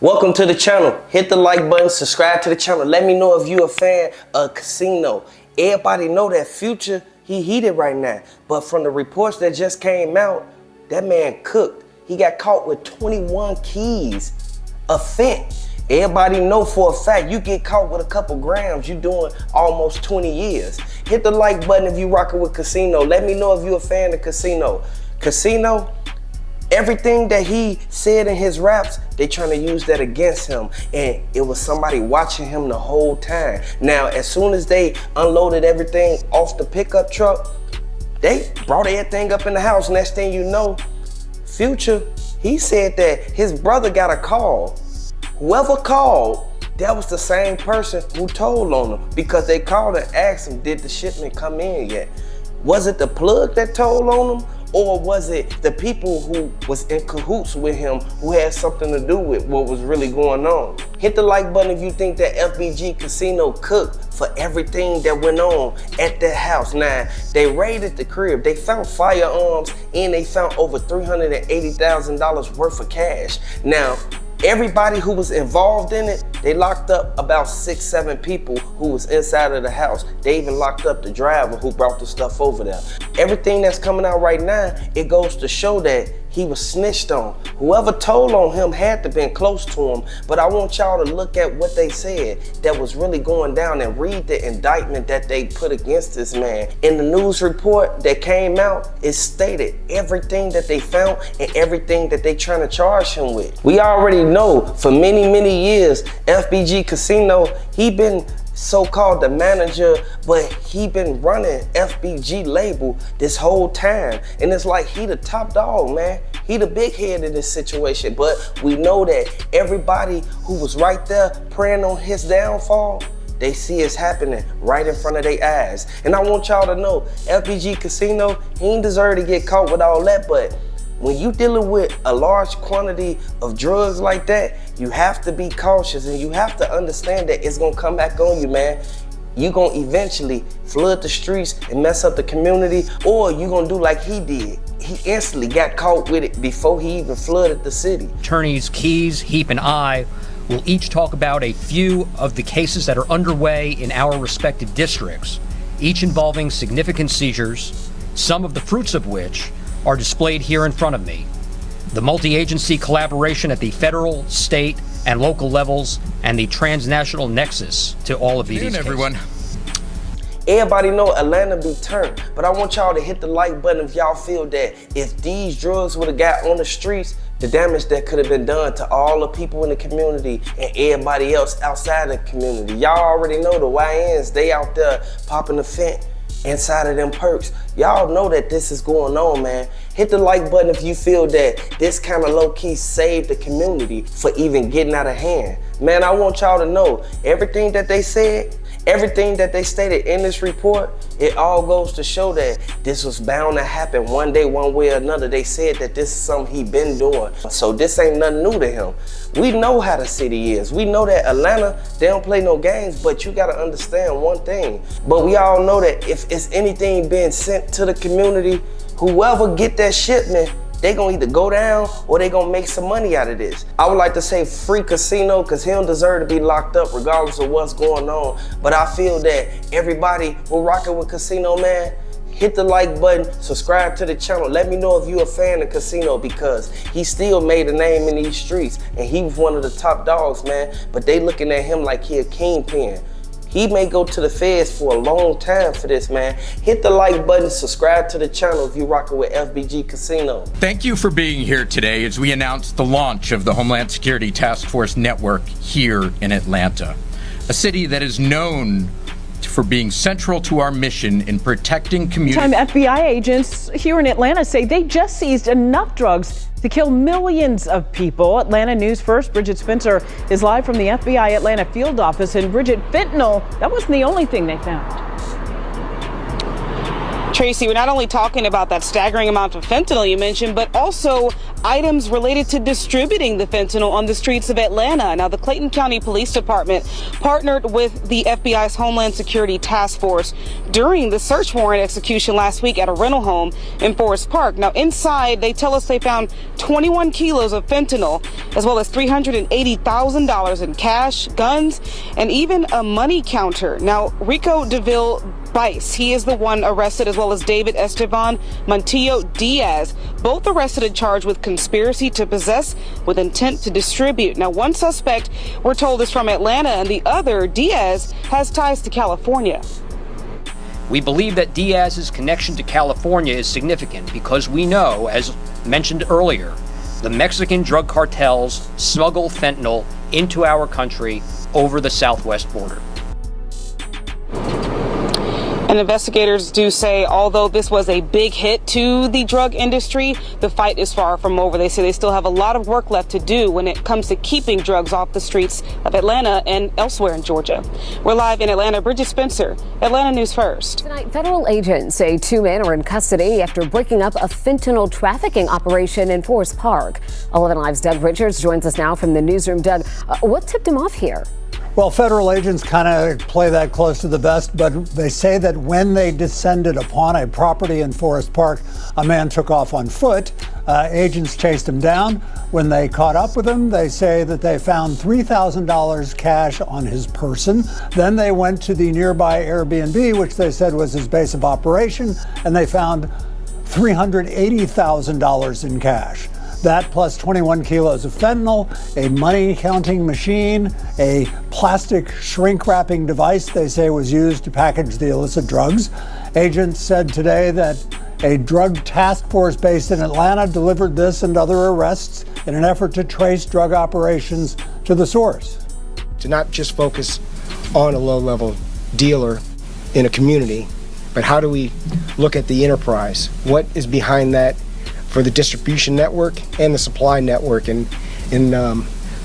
Welcome to the channel. Hit the like button, subscribe to the channel. Let me know if you a fan of casino. Everybody know that Future, he heated right now. But from the reports that just came out, that man cooked. He got caught with 21 keys of fent. Everybody know for a fact, you get caught with a couple grams, you doing almost 20 years. Hit the like button if you rocking with casino. Let me know if you a fan of casino. Casino, everything that he said in his raps, they trying to use that against him. And it was somebody watching him the whole time. Now, as soon as they unloaded everything off the pickup truck, they brought everything up in the house. Next thing you know, Future, he said that his brother got a call. Whoever called, that was the same person who told on him, because they called and asked him, did the shipment come in yet? Was it the plug that told on him? Or was it the people who was in cahoots with him who had something to do with what was really going on? Hit the like button if you think that FBG Casino cooked for everything that went on at that house. Now, they raided the crib. They found firearms and they found over $380,000 worth of cash. Now, everybody who was involved in it, they locked up about 6-7 people who was inside of the house. They even locked up the driver who brought the stuff over there. Everything that's coming out right now, it goes to show that he was snitched on. Whoever told on him had to been close to him, but I want y'all to look at what they said that was really going down and read the indictment that they put against this man. In the news report that came out, it stated everything that they found and everything that they trying to charge him with. We already know for many, many years, FBG Casino, he been so-called the manager, but he been running FBG label this whole time. And it's like he the top dog, man. He the big head in this situation. But we know that everybody who was right there praying on his downfall, they see it's happening right in front of their eyes. And I want y'all to know, FBG Casino, he ain't deserve to get caught with all that, but when you dealing with a large quantity of drugs like that, you have to be cautious and you have to understand that it's gonna come back on you, man. You gonna eventually flood the streets and mess up the community, or you gonna do like he did. He instantly got caught with it before he even flooded the city. Attorneys Keys, Heap, and I will each talk about a few of the cases that are underway in our respective districts, each involving significant seizures, some of the fruits of which are displayed here in front of me. The multi-agency collaboration at the federal, state, and local levels, and the transnational nexus to all of these cases. Everyone. Everybody know Atlanta be turned, but I want y'all to hit the like button if y'all feel that if these drugs would have got on the streets, the damage that could have been done to all the people in the community and everybody else outside the community. Y'all already know the YNs, they out there popping the fent inside of them perks. Y'all know that this is going on, man. Hit the like button if you feel that this kind of low-key saved the community for even getting out of hand. Man, I want y'all to know everything that they said, everything that they stated in this report, it all goes to show that this was bound to happen one day, one way or another. They said that this is something he been doing. So this ain't nothing new to him. We know how the city is. We know that Atlanta, they don't play no games, but you gotta understand one thing. But we all know that if it's anything being sent to the community, whoever get that shipment, they gonna either go down or they gonna make some money out of this. I would like to say free Casino, because he don't deserve to be locked up regardless of what's going on. But I feel that everybody who rocking with Casino, man, hit the like button, subscribe to the channel. Let me know if you a fan of Casino, because he still made a name in these streets and he was one of the top dogs, man. But they looking at him like he a kingpin. He may go to the feds for a long time for this, man. Hit the like button, subscribe to the channel if you're rocking with FBG Casino. Thank you for being here today as we announce the launch of the Homeland Security Task Force Network here in Atlanta, a city that is known for being central to our mission in protecting communities. FBI agents here in Atlanta say they just seized enough drugs to kill millions of people. Atlanta News First, Bridget Spencer is live from the FBI Atlanta field office. And Bridget, fentanyl, that wasn't the only thing they found. Tracy, we're not only talking about that staggering amount of fentanyl you mentioned, but also items related to distributing the fentanyl on the streets of Atlanta. Now, the Clayton County Police Department partnered with the FBI's Homeland Security Task Force during the search warrant execution last week at a rental home in Forest Park. Now, inside, they tell us they found 21 kilos of fentanyl, as well as $380,000 in cash, guns, and even a money counter. Now, Rico DeVille Bice, he is the one arrested, as well as David Esteban Montillo Diaz, both arrested and charged with conspiracy to possess with intent to distribute. Now, one suspect, we're told, is from Atlanta, and the other, Diaz, has ties to California. We believe that Diaz's connection to California is significant because we know, as mentioned earlier, the Mexican drug cartels smuggle fentanyl into our country over the southwest border. And investigators do say, although this was a big hit to the drug industry, the fight is far from over. They say they still have a lot of work left to do when it comes to keeping drugs off the streets of Atlanta and elsewhere in Georgia. We're live in Atlanta. Bridget Spencer, Atlanta News First. Tonight, federal agents say 2 men are in custody after breaking up a fentanyl trafficking operation in Forest Park. 11 Live's Doug Richards joins us now from the newsroom. Doug, what tipped him off here? Well, federal agents kind of play that close to the vest, but they say that when they descended upon a property in Forest Park, a man took off on foot. Agents chased him down. When they caught up with him, they say that they found $3,000 cash on his person. Then they went to the nearby Airbnb, which they said was his base of operation, and they found $380,000 in cash. That plus 21 kilos of fentanyl, a money counting machine, a plastic shrink wrapping device they say was used to package the illicit drugs. Agents said today that a drug task force based in Atlanta delivered this and other arrests in an effort to trace drug operations to the source. To not just focus on a low-level dealer in a community, but how do we look at the enterprise? What is behind that for the distribution network and the supply network? And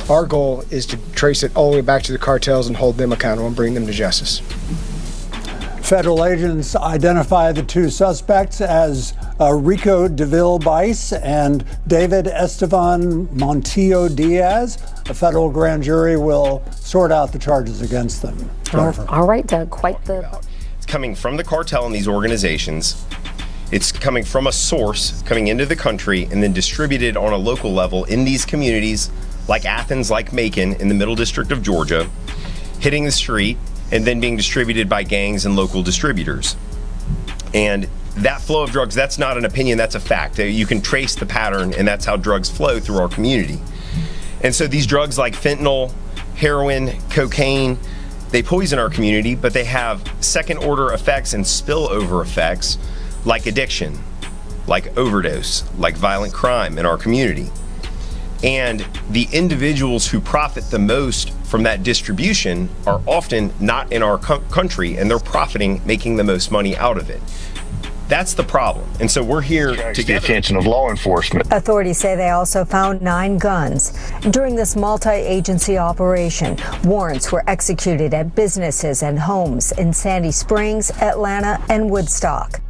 our goal is to trace it all the way back to the cartels and hold them accountable and bring them to justice. Federal agents identify the 2 suspects as Rico DeVille Bice and David Esteban Montillo Diaz. A federal grand jury will sort out the charges against them. All right, Doug, quite the... It's coming from the cartel and these organizations. It's coming from a source, coming into the country, and then distributed on a local level in these communities like Athens, like Macon, in the Middle District of Georgia, hitting the street, and then being distributed by gangs and local distributors. And that flow of drugs, that's not an opinion, that's a fact. You can trace the pattern, and that's how drugs flow through our community. And so these drugs like fentanyl, heroin, cocaine, they poison our community, but they have second-order effects and spillover effects like addiction, like overdose, like violent crime in our community. And the individuals who profit the most from that distribution are often not in our country, and they're profiting, making the most money out of it. That's the problem. And so we're here to get the attention of law enforcement. Authorities say they also found 9 guns. During this multi-agency operation, warrants were executed at businesses and homes in Sandy Springs, Atlanta, and Woodstock.